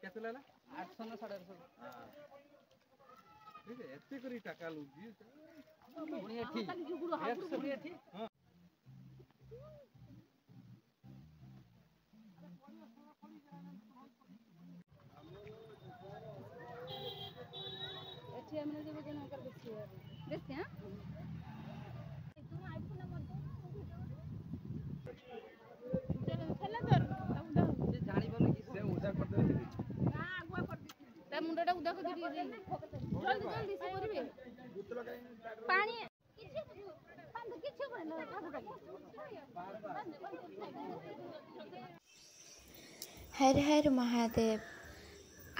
कैसे लाला 800 ना 850 ठीक है एते करी टाका लुजी पुणी एठी 100 एठी हां एठी हमने जब केना कर देखते हैं तुम आईफोन नंबर दो चलो खेला कर से जानी बने कि से उदा कर दे ना आगुआ कर दे ता मुंडा उदा कर दे जल्दी जल्दी से करबे पानी किछु बने हर हर महादेव।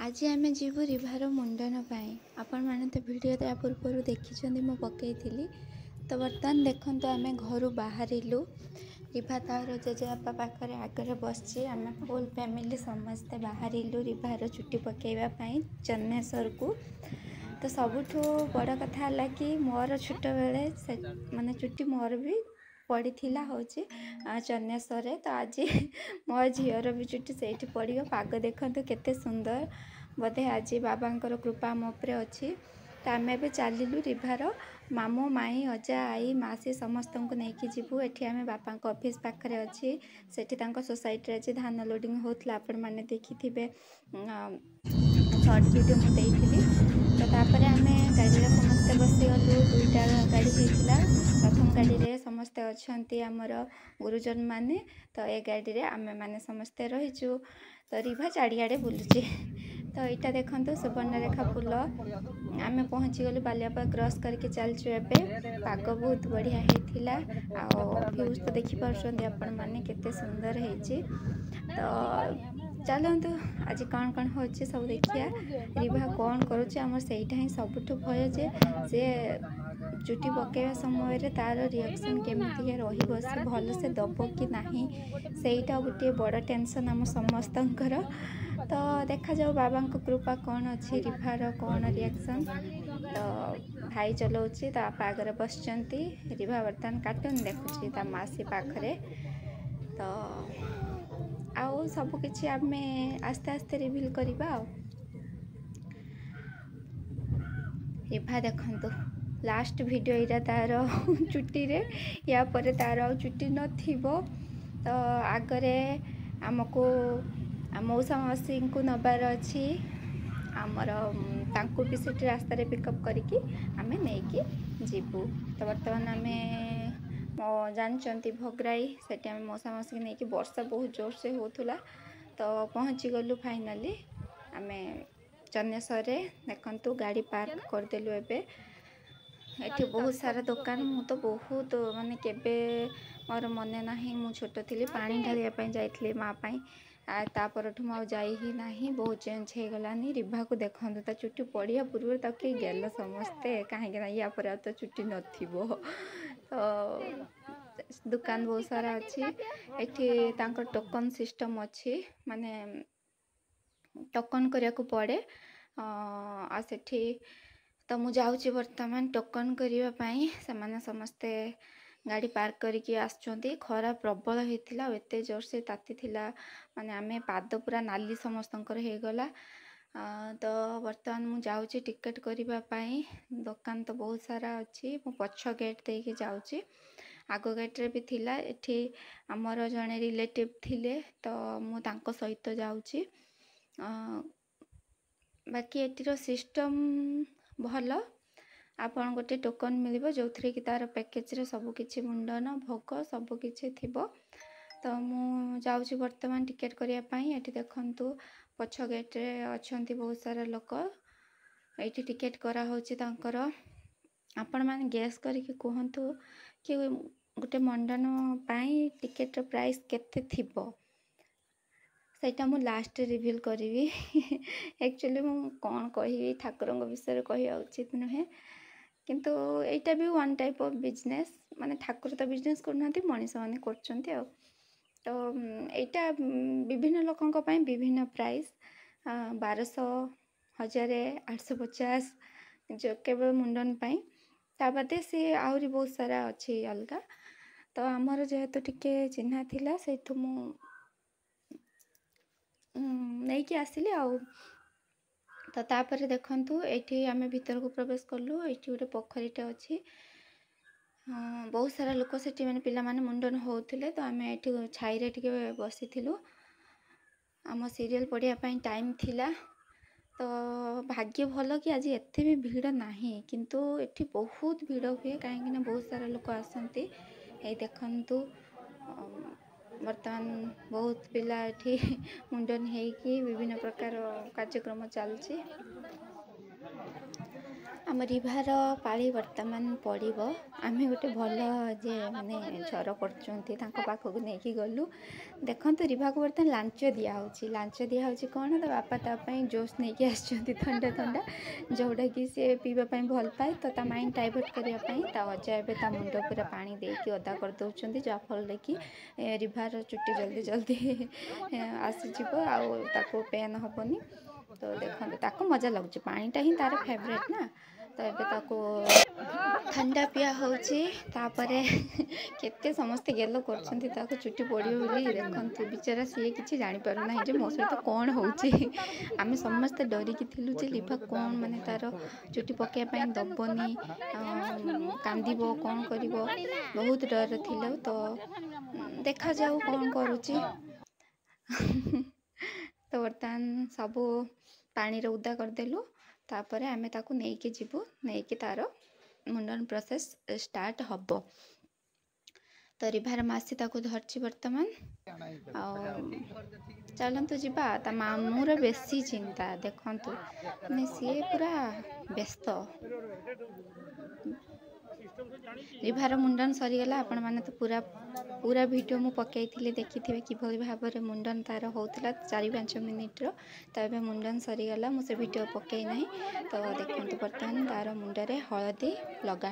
आज आम जीवु रिभार मुंडन पाई आपण मैंने तो वीडियो या पूर्व देखी मु पकई तो बर्तमान देखु आम घर बाहरिलु रिभा तार जेजेबापा पाखे आगे बसची आम फुल फैमिली समस्ते बाहरिलु रिभार चुट्टी पकईवाई चन्नेश्वर को। तो सबुठु बड़ कथा है कि मोर छोट बेले माने चुट्टी मोर भी पड़ी थिला होची चन्नेश्वर। तो आज मो झीर भी चुट्टी से पड़ो पाग देखते केते सुंदर बोधे आज बाबांकर कृपा मो उपरे अच्छी। तो आम भी चलिलु रिभार मामू माई अजा आई मासी समस्त को लेकिन जीवु एठी आम बापा ऑफिस पाखे अच्छी से सोसाइटी आज धान लोडिंग होता आपण मैंने देखी थे शॉर्ट वीडियो मुझे तो तापर आम गाड़ी समस्ते बसीगलु दुईटा गाड़ी होता प्रथम गाड़ी रे समस्ते अच्छे आमर गुरुजन माने तो ये गाड़ी रे आम मैंने समस्ते रहीचु। तो रिभा चारियाडे बुलुची तो यहाँ देखो सुवर्णरेखा पुल आम पहुँची गलु बालियापा क्रॉस करके चलचु एबे पाग बहुत बढ़िया होता व्यूज तो देखिपे आपण मैंने केते सुंदर होती। तो चलतु आज कौन कौन हो सब देखिया रिभा कौन करुचे आम सहीटा ही सबुठु भय जे से चुट्टी पकेवा समय तार रिएक्शन केमिति रहिबो से भल से दब कि नहीं सेटा गोटे बड़ टेंशन आम समस्तंकर। तो देखा जाओ बाबा कृपा कौन अच्छी रिभार कौन रिएक्शन। तो भाई चलाऊँगी तो आप आगे बसचंती रिभा बर्तमान कार्टून देखुची ता मासी पाखरे। तो आउ सब किछि आमे आस्ते आस्ते रिवील करिबा। रिभा देखंतु लास्ट वीडियो इरा तार चुट्टी रे या परे तार आ चुट्टी नथिबो। तो आगरे आमको मौसा मौसी को नबार अच्छी आमर तांको भी से रास्ता रे पिकअप करके आम नहीं जीवु। तो बर्तमान आम जानते भोगराई से मौसा मौसी नहीं कि वर्षा बहुत जोर से होता तो पहुँची गलु फाइनाली आम चन्नेश्वर देखु गाड़ी पार्क करदेलु। एबे एठी बहुत सारा दुकान मु तो बहुत माने केबे मोर मने नाही मु छोट थी पानी ढालिया जाइए माँ पाई तापरठू मुझे जाई ही नहीं बहुत चेंज हो गलानी। रिभा को देखते ता चुट्टी पड़िया पूर्व तक किए गेल समस्ते कहीं या पर तो चुट्टी नथिबो। तो दुकान बहुत सारा अच्छी एठी तांकर टोकन सिस्टम अच्छी माने टोकन करिया को पड़े आ सेठी। तो मु जाऊँगी बर्तमान टोकन करने से समस्ते गाड़ी पार्क करके आसुँच। खरा प्रबल होता एत जोर से ताती थिला माने आमे पाद पूरा नाली समस्तंकर हो गला। तो बर्तमान मु जाऊँगी टिकेट करने दुकान तो बहुत सारा अच्छी मु पछ गेट देके जाऊँगी आग गेट रे भी थिला एठी आमर जड़े रिलेटिव थिले तो मु तांको सहित जाऊँगी। बाकी एटीर सिस्टम भल आपन गोटे टोकन मिलिबो जो थरे कि तार पैकेज रे सब किछि मुंडन भोग सब किछि थिबो। तो मु जाऊँगी बर्तमान टिकेट करिया पई एठी देखंतु पछ गेट रे अछंती बहुत सारा लोक एठी टिकेट करा होछि तांकर। आपण माने गैस करके कहंतु कि गोटे मंडन पई टिकेट प्राइस केते थिबो सेटा मु लास्ट रिवील करी। एक्चुअली मु कौन कहि ठाकुर विषय कहिया उचित नुहे किंतु एटा भी वन टाइप ऑफ बिजनेस माने ठाकुर तो बिजनेस करना मनीष मैंने कर तो एटा विभिन्न लोकों विभिन्न प्राइस 1200, 1000, 850 जो केवल मुंडन पाई बादे सी आहरी बहुत सारा अच्छी अलग तो आमर जेहेतु टिके चिन्हा थिला से नहीं कि आसिली आउ तो तापर देखंतु एठी आमे भीतर को प्रवेश करलु एठी गोटे पोखरीटे अच्छी बहुत सारा लोक से मैंने पिला माने मुंडन होउथिले तो आमे एठी छाई रे टिके बसी थिलु आम सीरियल पढ़िया पाई टाइम थिला तो भाग्य भल कि आज एते भी भीड़ नाही किंतु एठी बहुत भीड़ हुए कहीं बहुत सारा लोक आसंती ए देखंतु बर्तमान बहुत पिला एठी मुंडन हेकी विभिन्न प्रकार कार्यक्रम चलछि आम रिभार पाली वर्तमान पड़ो आम गोटे भल जे माने झर करखक नहीं गलु देखते रिभा को बर्तमान लांच दिया कौन तो बापा तापाई जोश नहीं आसुँच थंडा थंडा जोटा कि सी पीवाई भल पाए तो माइंड डाइवर्ट करने अजा ए मुंड पूरा पानी देकी अदा कर दौरान जहाँफल कि रिभार चुट्टी जल्दी जल्दी आसीज आउ पेन हेनी तो देखते मजा लगुच पानीटा ही तार फेवरेट ना तो ये ताको ठंडा पिया होपरे केते समस्ते गेलो कर चुट्टी पड़ो बोली देखते बेचारा सी किसी जापारना जो मो सहित कौन होमें समस्ते डरिकी थिलु जे लिभा कौन माने तार चुट्टी पकड़ापी दबनी कांद कौन कर बहुत डर थिल तो देखा जाऊ कौन करुची तो बर्तमान सबू पानी रे उदा करदेलु तापरे आमे ताकू नेकी जीवु नेकी तार मुंडन प्रोसेस स्टार्ट हबो तो रिभार मासी ताकू धरची वर्तमान चलतु जीवा ता मामूर बेसी चिंता देखंतु माने सी पूरा व्यस्त रिभार मुंडन सरीगला आपण माने तो पूरा पूरा वीडियो मु पकई देखी कि भाव में मुंडन तार होता 4-5 मिनिट्र तो ये मुंडन सरीगला मुझे वीडियो पकई ना तो देखते बर्तमान तार मुंडरे हलदी लगा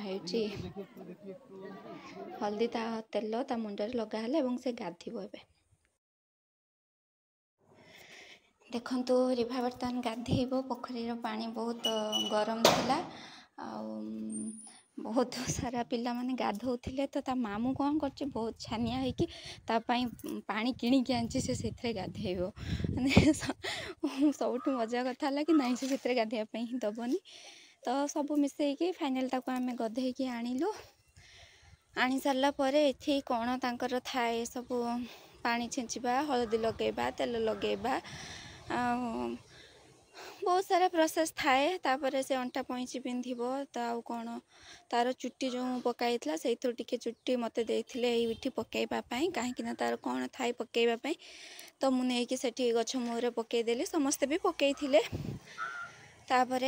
हलदी ता तेल ता मुंडरे लगाला और से गाधीब ए देखंतु रिभा बर्तमान गाधेब पोखरी पानी बहुत गरम थिला बहुत सारा पिला माने गाधौथिले तो ता मामू कौन करछि बहुत छानिया है कि तापाई पानी किणिकी आंची से गाधेब माने सबुठ मजा कथा है कि नहीं से गाधेया ही दबनी तो सब मिसईकी फाइनल ताको आमे गधेकी आणिलु आनी सारा पर एथि कौन तांकर थाए सब पानी छेंचवा हलदी लगेबा तेल लगेबा बहुत सारा प्रोसेस थाए तापर से अंटा पैंची पिंधिब तो कौन तार चुट्टी जो पकाई से टिके चुट्टी मत देते ये पकईवाई कहीं तार कौन थाए पकईवाई तो मुझे सेठी गछ मुहर पकईदेली समस्ते भी पकई तापर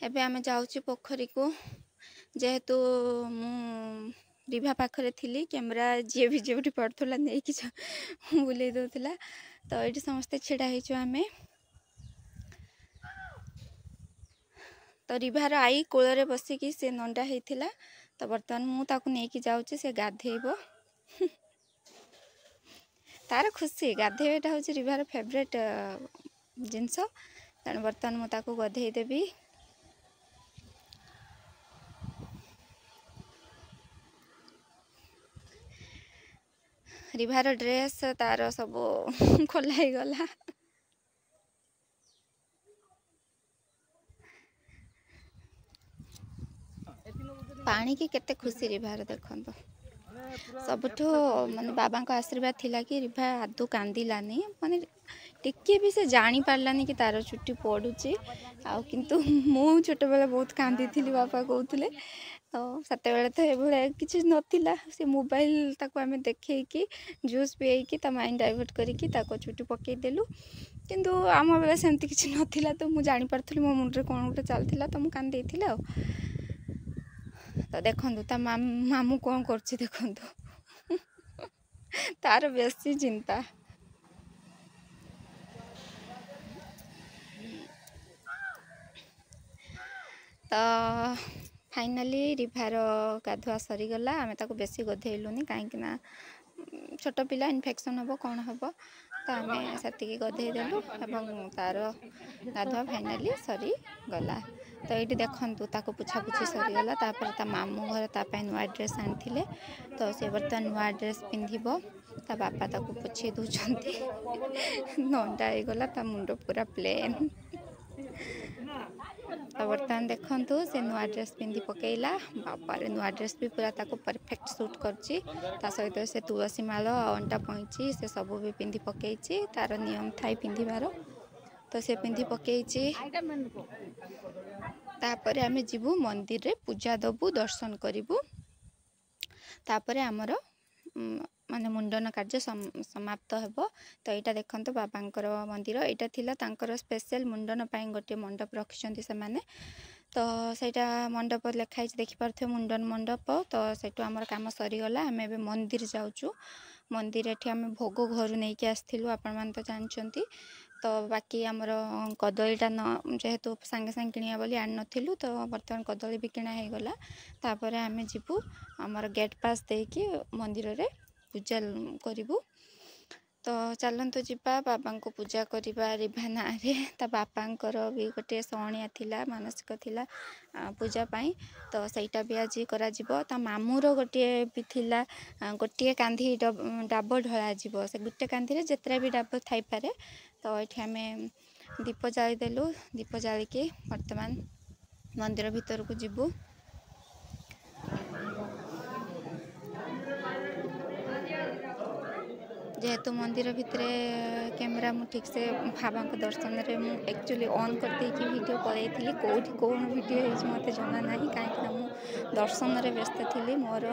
एबे आमे जाउची पोखरी को जेहेतु मु रिभा पाखरे थिली कैमरा जी भी जो पड़ूला नहीं कि बुले दौला तो ये समस्ते छिड़ा आमे तो रिभार आई कोल बसिकी से नंडा होता तो बर्तमान मुझे नहीं जाऊँगी से गाधेब तार खुशी गाधेटा हूँ रिभार फेवरेट जिनस तेणु बर्तमान मुझे गधेदेवी रिभार ड्रेस तार सब खोलाई गला पानी की केते खुशी रिभार देखो सबुठ माने बाबा को आशीर्वाद थिला कि रिभा आदु कांदिलानी माने टिके भी से जानी पारलानी कि तार चुट्टी पड़ुची आ किंतु मु छोट बेले बहुत कांदी थिली बापा कहउथिले तो सते बेले तो एभले किछि नथिला से मोबाइल ताको हमें देखे कि जूस पिए कि ता माइंड डाइवर्ट करिकि ताको चुट्टी पकई देलु किंतु आम बेले सेमती किछि नथिला तो मु जानी पारथुली मो मुंडरे कोन गोटे चलथिला तो मु कांदी थिला तो देखंतु ता मामू कौन करछि देखंतु तार बेसी चिंता तो तो फाइनाली रिभार गाधुआ सरीगला आम ताको बेसी गधेलुनि कहीं छोट पिला इन्फेक्शन हम कौन हम तो आम से गधेदेलु और तार गाधुआ फाइनाली सरीगला। तो ये देखु ताको पुछापुछी सरीगला ता मामू घर ताप नुआ ड्रेस आनी तो सी बर्तमान नुआ ड्रेस पिंधिब ता बापा ताको पुछे दूसरी नंडा होगला ता मुंड पूरा प्लेन। तो बर्तमान देखु से नुआ ड्रेस पिंधि पकेला बापारे नुआ ड्रेस भी पूरा ताको परफेक्ट सूट करची सहित से तुलसी माल अंटा पैंची से सब भी पिंधि पकई तार नियम थाई पिंधिबार तो से पिंधि पकई तापर आमे जीवु मंदिर रे पूजा दबु दर्शन करिवु तापर आमर माने मुंडन कार्य समाप्त हेबो। तो यहाँ देखते बाबांकर मंदिर यहाँ थिला तांकर स्पेशल मुंडन पाई गोटे मंडप रखिछंती से माने तो सेटा मंडप लिखाई देखिपारे मुंडन मंडप तो सेटू आमर काम सरीगला आम ए मंदिर जाऊँ मंदिर एठी आम भोग घर नहीं कि आसलु आपण मैंने तो जानते तो बाकी आमर कदलीटा न जेहेतु सांगे सांगे किणिया बोली आन नथिलु तो बर्तमान कदली भी किणा हो गला तापर आम जीवु आमर गेट पास देकी मंदिर रे पूजा करिवु। तो चलतु जीवा बाबा को पूजा करवा रिभा ना रे ता बापांकर भी गोटे शणिया थिला मानसिक थिला पूजा पाई तो सहीटा भी आज करा जिवो ता मामूर गोटे भी थिला गोटे कांधी डाब ढला जिवो से गोटे कांधी रे जेतरा भी डाब थाई पारे तो ये आम दीप जालीदेलु दीप जालिकी वर्तमान मंदिर भीतर को जीवु। जेहेतु मंदिर भितर कैमरा मु ठीक से बाबा दर्शन रे मु एक्चुअली ऑन कर दे कि वीडियो करई कौटी कौन वीडियो है मत जाना ना कहीं मु दर्शन रे व्यस्त थी मोर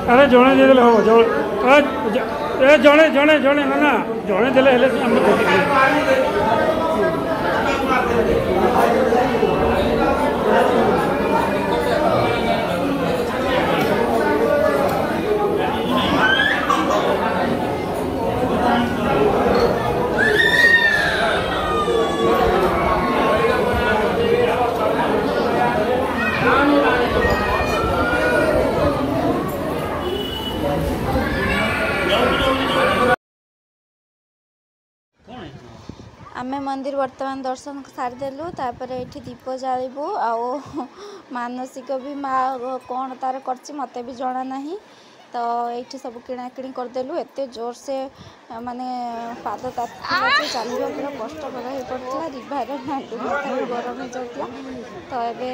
अरे जड़े देदेले हम जड़े जड़े जड़े ना ना जड़े देले आमे मंदिर वर्तमान दर्शन सारिदेलु तापर ये दीप जालिबु आओ मानसिक भी माँ कौन तार करछि मते भी जना नहीं तो ये सब किणाकिणी करदेलु एते जोर से माने पाद ताती चलवा पूरा कष्टकर हो पड़ता रिभार नांडू गरम हो जाता तो ये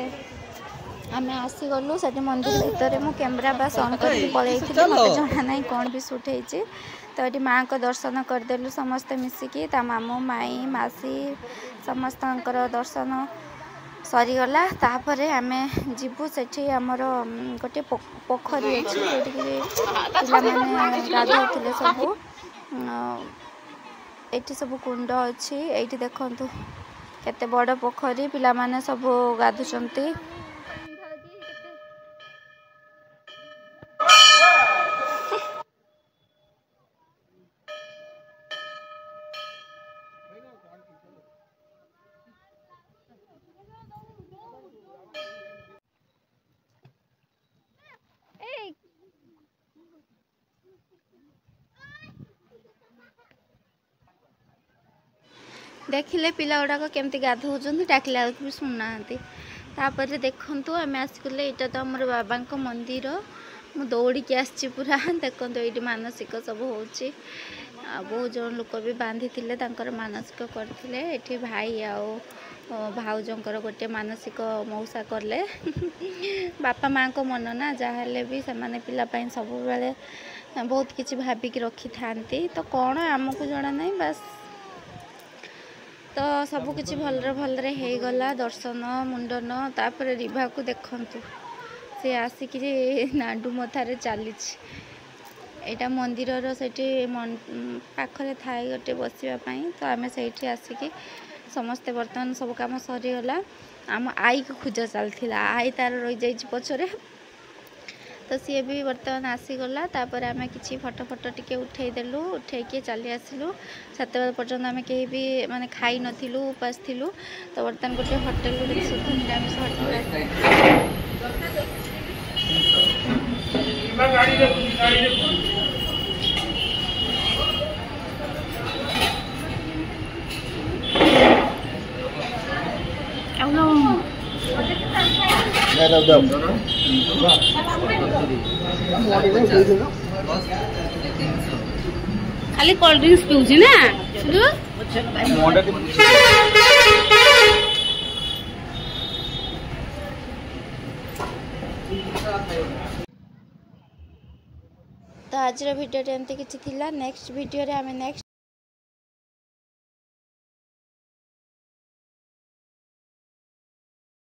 आमे आसीगलु से मंदिर भितर मु कैमरा बास ऑन करके पलैथी मत जना ना कौन भी सुट होती तो ये माँ को दर्शन करदेलु समस्ते मिसिकी ता मामू माई मासी समस्त दर्शन सरीगला तापर आम जीवु से आमर गोटे पोखरी अच्छी पाने गाधुले सब ये सब कुंड अच्छी ये देखु केते बड़ पोखरी पिला माने सब गाधुचंती। देखिले पिला गुड़ाक केमती गाधौଛନ୍ତି डाकिला भी शुणुना। तापर देखु आम आसगले यहाँ तो आम बाबा मंदिर मु दौड़ी के आसी पूरा देखो ये मानसिक सब हो बहुत जन लोक भी बांधी थे मानसिक करते ये भाई आओ भाउजंकर गोटे मानसिक मौसा कले बापा माँ को मन ना जहाँ भी से पाई सब बेले बहुत किसी भाविक रखी था तो कौन आमको जना नहीं बस तो सबकिछि भलरे भलरे हो गला दर्शन मुंडन तापर रिभा को देखंतु से आसिक नाडू मथारे चली एटा मंदिर सेठी पाखरे थाए गोटे बसवाई तो आम से आसिक समस्ते बर्तमान सब काम सरीगला आम आई को खोज चलता आई तार रही जाइए पछरे तो सी भी बर्तमान आसीगला तापर आम कि फटो फटो टिके उठेदेलु उठे चली आसलु 7 बजे पर्यंत आम कहीं भी माने खाई नथिलु उपास थिलु तो बर्तमान गोटे होटेल निरामिष खाली कोल्ड ड्रिंक्स पिउछि ना तो आज वीडियो एमती किछि थिला नेक्स्ट वीडियो रे आमे नेक्स्ट